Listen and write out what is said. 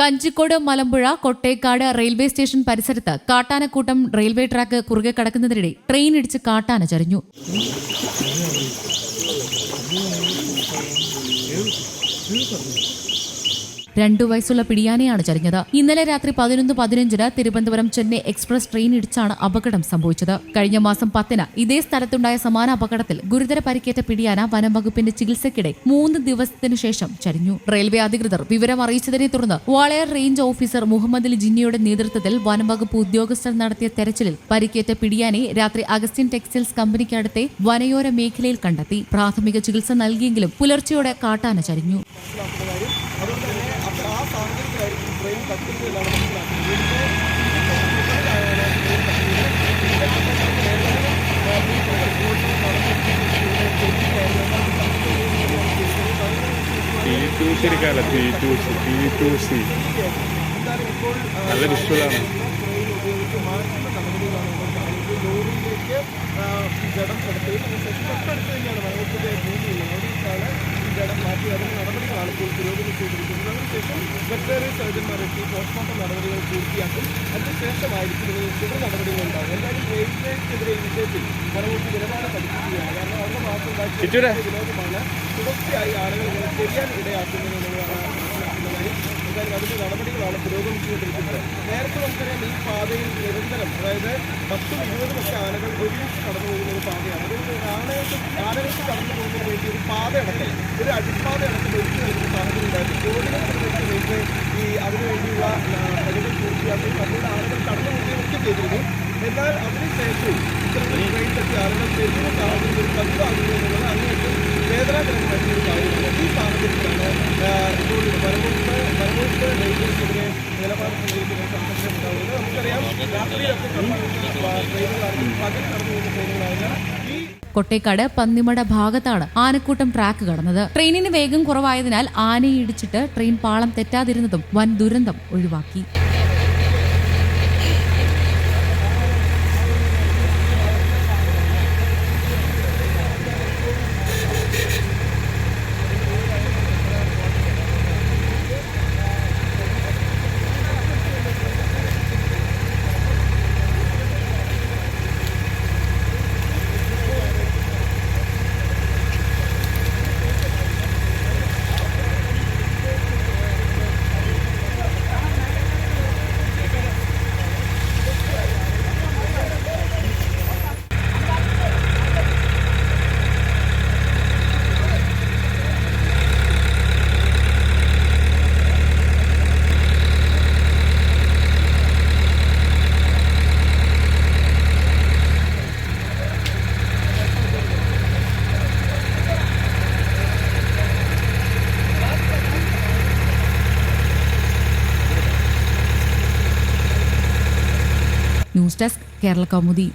Kanjikode Malampuzha Kottekkad railway station പരിസരത്ത് കാട്ടാനക്കൂട്ടം railway track കുറുകെ കടക്കുന്നതിനിടെ train ഇടിച്ച് കാട്ടാന ചരിഞ്ഞു. 2 വയസ്സുള്ള പിടിയാനയാണ് ചരിഞ്ഞത്. ഇന്നലെ രാത്രി 11:15 തിരുവനന്തപുരം ചെന്നൈ എക്സ്പ്രസ് ട്രെയിൻ ഇടിച്ചാണ് അപകടം സംഭവിച്ചത്. കഴിഞ്ഞ മാസം 10 ഇതേ സ്ഥലത്തുണ്ടായ സമാന അപകടത്തിൽ ഗുരുതര പരിക്കേറ്റ പിടിയാന വനംവകുപ്പിന്റെ ചികിത്സയ്ക്കിടെ 3 ദിവസത്തിനു ശേഷം ചരിഞ്ഞു. റെയിൽവേ അധികൃതർ വിവരം അറിയിച്ചതിനെ തുടർന്ന് വാളയാർ റേഞ്ച് ഓഫീസർ മുഹമ്മദ് അലി ജിന്നിയുടെ നേതൃത്വത്തിൽ വനംവകുപ്പ് ഉദ്യോഗസ്ഥർ നടത്തിയ തെരച്ചിലിൽ പരിക്കേറ്റ പിടിയാനെ രാത്രി അഗസ്റ്റിൻ ടെക്സ്റ്റൈൽസ് കമ്പനിക്കടുത്തെ വനയോര മേഖലയിൽ കണ്ടെത്തി. പ്രാഥമിക ചികിത്സ നൽകിയെങ്കിലും പുലർച്ചെയോടെ കാട്ടാന ചരിഞ്ഞു. ട്രെയിൻ കത്തിക്കുന്നതിലാണ് നല്ല വിഷ്വലാണ്. ലോറിയിലേക്ക് ജഡം കിടത്തുകയും അതിനുശേഷം തൊട്ടടുത്ത് തന്നെയാണ് വനവകുപ്പിന്റെ ഭൂമിയുള്ളത്. അവിടേക്കാണ് ഈ ജഡം മാറ്റി അതിന്റെ നടപടികളാണ് ഇപ്പോൾ പുരോഗമിച്ചുകൊണ്ടിരിക്കുന്നത്. അതിനുശേഷം വെറ്ററിനറി സർജന്മാരെത്തി പോസ്റ്റ്മോർട്ടം നടപടികൾ പൂർത്തിയാക്കും. അതിനുശേഷമായിരിക്കും തുടർ നടപടികൾ ഉണ്ടാകും. എന്തായാലും റെയിൽവേക്കെതിരെ ഈ വിഷയത്തിൽ വനവകുപ്പ് നിലപാട് പഠിപ്പിക്കുകയാണ്. കാരണം അവരുടെ ഭാഗത്തുണ്ടാക്കിയ വിനോദമാണ് തുടർച്ചയായി ആളുകൾ ഇങ്ങനെ ചെയ്യാൻ ഇടയാക്കുന്നത് എന്നുള്ളതാണ് മനസ്സിലാക്കുന്നതായി. എന്തായാലും അതിന്റെ നടപടികളാണ് പുരോഗമിച്ചുകൊണ്ടിരിക്കുന്നത്. നേരത്തെ നമുക്കറിയാം ഈ പാതയിൽ നിരന്തരം, അതായത് 10-20 ആനകൾ ഒരുമിച്ച് കടന്നു പോകുന്ന ഒരു പാതയാണ്. അതുകൊണ്ട് ആനകൾക്ക് കടന്നു പോകുന്നതിന് വേണ്ടി ഒരു പാത അടക്കൽ, ഒരു അടിപ്പാത അടക്കം ഒരുക്കി നൽകുന്ന സാഹചര്യം ഉണ്ടായിരുന്നു. കോടികൾക്ക് റെയിൽവേ അതിനുവേണ്ടിയുള്ള പണികൾ പൂർത്തിയാക്കുകയും അതിലൂടെ ആളുകൾ കടന്നു പോവുകയും ഒക്കെ ചെയ്തിരുന്നു. എന്നാൽ അതിനുശേഷവും ഇത്തരത്തിൽ ട്രെയിൻ തട്ടി ആളുകൾ ചെല്ലുന്ന സാഹചര്യം ഒരു പതിവാകുന്നു എന്നുള്ളത് അങ്ങേറ്റം വേദനാജനകമായിട്ടുള്ള ഒരു കാര്യമാണ്. ഈ സാഹചര്യത്തിലാണ് ഇപ്പോൾ വനവകുപ്പ് റെയിൽവേക്കെതിരെ നിലപാട് സ്വീകരിക്കുന്ന സാഹചര്യം ഉണ്ടാവുന്നത്. നമുക്കറിയാം രാത്രിയിലൊക്കെ ട്രെയിനുകളാണെങ്കിൽ പകൽ കടന്നു പോകുന്ന ട്രെയിനുകളായാലും കൊട്ടേക്കാട് പന്നിമട ഭാഗത്താണ് ആനക്കൂട്ടം ട്രാക്ക് കടന്നത്. ട്രെയിനിന് വേഗം കുറവായതിനാൽ ആനയെ ഇടിച്ചിട്ട് ട്രെയിൻ പാളം തെറ്റാതിരുന്നതും വൻ ദുരന്തം ഒഴിവാക്കി. News desk Kerala Kaumudi.